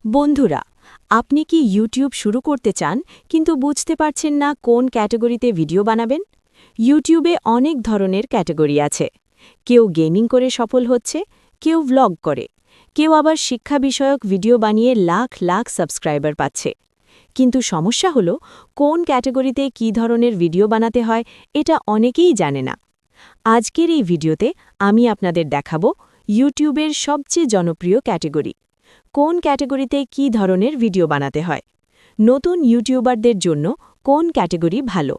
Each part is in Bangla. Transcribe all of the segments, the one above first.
বন্ধুরা, আপনি কি ইউটিউব শুরু করতে চান কিন্তু বুঝতে পারছেন না কোন ক্যাটাগরিতে ভিডিও বানাবেন? ইউটিউবে অনেক ধরনের ক্যাটাগরি আছে। কেউ গেমিং করে সফল হচ্ছে, কেউ ভ্লগ করে, কেউ আবার শিক্ষা বিষয়ক ভিডিও বানিয়ে লাখ লাখ সাবস্ক্রাইবার পাচ্ছে। কিন্তু সমস্যা হলো কোন ক্যাটাগরিতে কী ধরনের ভিডিও বানাতে হয় এটা অনেকেই জানে না। আজকের এই ভিডিওতে আমি আপনাদের দেখাবো ইউটিউবের সবচেয়ে জনপ্রিয় ক্যাটাগরি, কোন ক্যাটাগরিতে কী ধরনের ভিডিও বানাতে হয়, নতুন ইউটিউবারদের জন্য কোন ক্যাটাগরি ভালো,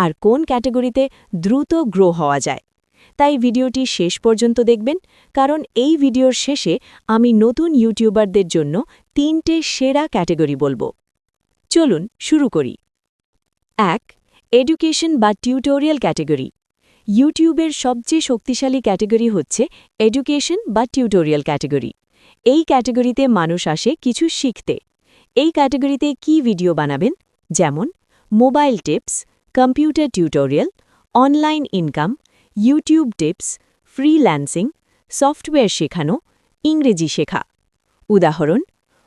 আর কোন ক্যাটাগরিতে দ্রুত গ্রো হওয়া যায়। তাই ভিডিওটি শেষ পর্যন্ত দেখবেন, কারণ এই ভিডিওর শেষে আমি নতুন ইউটিউবারদের জন্য 3টে সেরা ক্যাটাগরি বলবো। চলুন শুরু করি। 1. এডুকেশন বা টিউটোরিয়াল ক্যাটাগরি। ইউটিউবের সবচেয়ে শক্তিশালী ক্যাটাগরি হচ্ছে এডুকেশন বা টিউটোরিয়াল ক্যাটাগরি। এই ক্যাটাগরিতে মানুষ আসে কিছু শিখতে। এই ক্যাটাগরিতে কি ভিডিও বানাবেন, যেমন mobile tips, computer tutorial, online income, YouTube tips, freelancing, software শেখানো, ইংরেজি শেখা। উদাহরণ: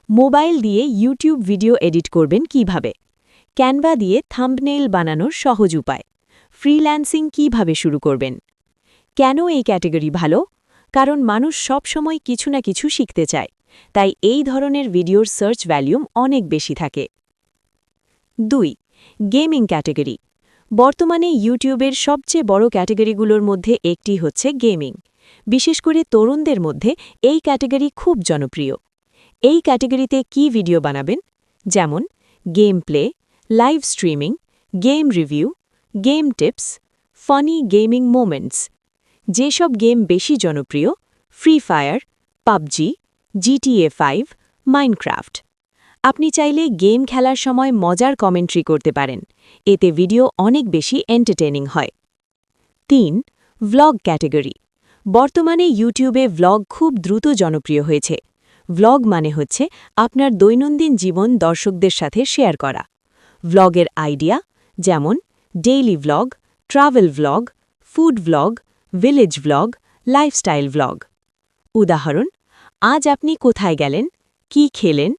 মোবাইল দিয়ে ইউটিউব ভিডিও এডিট করবেন কিভাবে, ক্যানভা দিয়ে থাম্বনেইল বানানোর সহজ উপায়, ফ্রিল্যান্সিং কিভাবে শুরু করবেন। কেন এই ক্যাটাগরি ভালো? কারণ মানুষ সব সময় কিছু না কিছু শিখতে চায়, তাই এই ধরনের ভিডিওর সার্চ ভ্যালিউম অনেক বেশি থাকে। 2. Gaming category. বর্তমানে ইউটিউবের সবচেয়ে বড় ক্যাটাগরিগুলোর মধ্যে একটি হচ্ছে গেমিং। বিশেষ করে তরুণদের মধ্যে এই ক্যাটাগরি খুব জনপ্রিয়। এই ক্যাটাগরিতে কি ভিডিও বানাবেন, যেমন game play, live streaming, game review, game tips, funny gaming moments. যেসব গেম বেশি জনপ্রিয়: free fire, PUBG, GTA 5, Minecraft. আপনি চাইলে গেম খেলার সময় মজার কমেন্ট্রি করতে পারেন, এতে ভিডিও অনেক বেশি এন্টারটেইনিং হয়। 3. Vlog category. বর্তমানে ইউটিউবে ভ্লগ খুব দ্রুত জনপ্রিয় হয়েছে। ভ্লগ মানে হচ্ছে আপনার দৈনন্দিন জীবন দর্শকদের সাথে শেয়ার করা। ভ্লগের আইডিয়া, যেমন daily vlog, travel vlog, food vlog, village vlog, lifestyle vlog. উদাহরণ: আজ আপনি কোথায় গেলেন, কি খেলেন,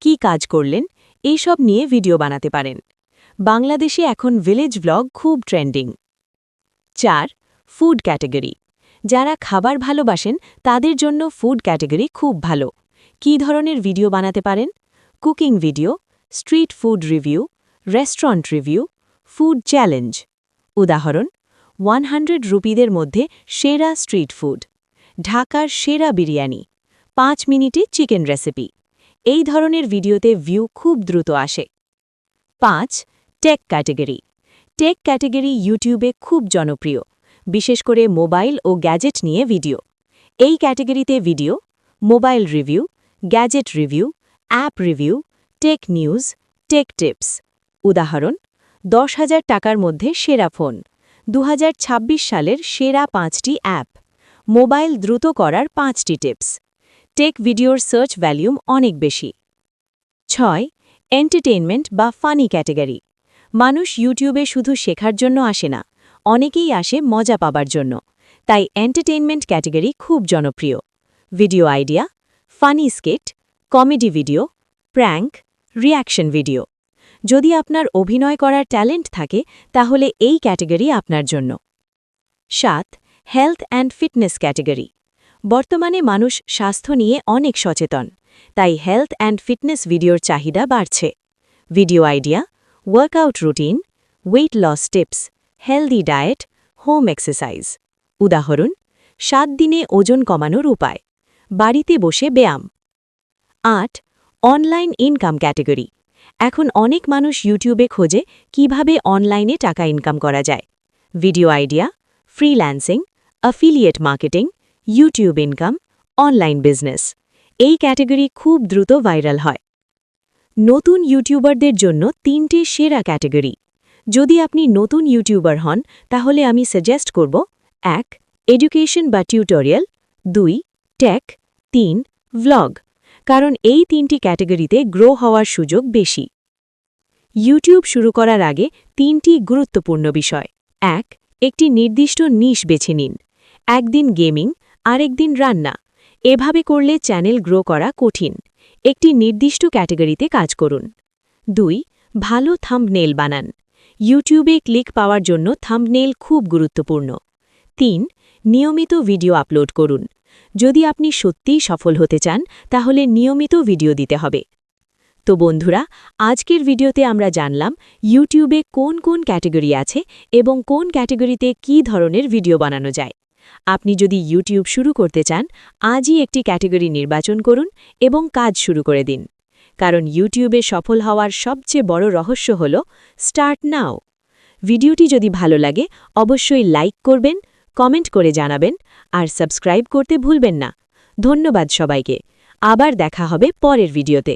কি কাজ করলেন, এইসব নিয়ে ভিডিও বানাতে পারেন। বাংলাদেশে এখন ভিলেজ ভ্লগ খুব ট্রেন্ডিং। 4. Food category. যারা খাবার ভালোবাসেন তাদের জন্য ফুড ক্যাটাগরি খুব ভালো। কী ধরনের ভিডিও বানাতে পারেন? Cooking video, street food review, restaurant review, food challenge. উদাহরণ: 100 রুপিদের মধ্যে সেরা স্ট্রিট ফুড, ঢাকার সেরা বিরিয়ানি, 5 মিনিটে চিকেন রেসিপি। এই ধরনের ভিডিওতে ভিউ খুব দ্রুত আসে। 5. Take category. টেক ক্যাটাগরি ইউটিউবে খুব জনপ্রিয়, বিশেষ করে মোবাইল ও গ্যাজেট নিয়ে ভিডিও। এই ক্যাটাগরিতে video, mobile review, gadget review, app review, tech news, take tips. উদাহরণ: 10,000 টাকার মধ্যে সেরা ফোন, 2026 সালের সেরা 5টি অ্যাপ, মোবাইল দ্রুত করার 5টি টিপস। টেক ভিডিওর সার্চ ভ্যালিউম অনেক বেশি। 6. এন্টারটেইনমেন্ট বা ফানি ক্যাটাগরি। মানুষ ইউটিউবে শুধু শেখার জন্য আসে না, অনেকেই আসে মজা পাবার জন্য। তাই এন্টারটেইনমেন্ট ক্যাটাগরি খুব জনপ্রিয়। Video idea, funny skit, comedy video, prank, reaction video. যদি আপনার অভিনয় করার ট্যালেন্ট থাকে তাহলে এই ক্যাটাগরি আপনার জন্য। 7. Health and fitness category. বর্তমানে মানুষ স্বাস্থ্য নিয়ে অনেক সচেতন, তাই হেলথ অ্যান্ড ফিটনেস ভিডিওর চাহিদা বাড়ছে। Video idea, workout routine, weight loss tips, healthy diet, home exercise. উদাহরণ: 7 দিনে ওজন কমানোর উপায়, বাড়িতে বসে ব্যায়াম। 8. Online income category. এখন অনেক মানুষ ইউটিউবে খোঁজে কিভাবে অনলাইনে টাকা ইনকাম করা যায়। Video idea, freelancing, affiliate marketing, YouTube income, online business. এই ক্যাটাগরি খুব দ্রুত ভাইরাল হয়। নতুন ইউটিউবারদের জন্য 3টে সেরা ক্যাটাগরি। যদি আপনি নতুন ইউটিউবার হন তাহলে আমি সাজেস্ট করব: 1. এডুকেশন বা টিউটোরিয়াল, 2. টেক, 3. ভ্লগ। কারণ এই 3টি ক্যাটাগরিতে গ্রো হওয়ার সুযোগ বেশি। ইউটিউব শুরু করার আগে 3টি গুরুত্বপূর্ণ বিষয়। 1. একটি নির্দিষ্ট নিশ বেছে নিন। একদিন গেমিং, আরেকদিন রান্না। এভাবে করলে চ্যানেল গ্রো করা কঠিন। একটি নির্দিষ্ট ক্যাটাগরিতে কাজ করুন। 2. ভালো থাম্বনেল বানান। ইউটিউবে ক্লিক পাওয়ার জন্য থাম্বনেল খুব গুরুত্বপূর্ণ। 3. নিয়মিত ভিডিও আপলোড করুন। যদি আপনি সত্যিই সফল হতে চান তাহলে নিয়মিত ভিডিও দিতে হবে। তো বন্ধুরা, আজকের ভিডিওতে আমরা জানলাম ইউটিউবে কোন কোন ক্যাটাগরি আছে এবং কোন ক্যাটাগরিতে কী ধরনের ভিডিও বানানো যায়। আপনি যদি ইউটিউব শুরু করতে চান, আজই একটি ক্যাটাগরি নির্বাচন করুন এবং কাজ শুরু করে দিন। কারণ ইউটিউবে সফল হওয়ার সবচেয়ে বড় রহস্য হল স্টার্ট নাও। ভিডিওটি যদি ভালো লাগে অবশ্যই লাইক করবেন, কমেন্ট করে জানাবেন আর সাবস্ক্রাইব করতে ভুলবেন না। ধন্যবাদ সবাইকে। আবার দেখা হবে পরের ভিডিওতে।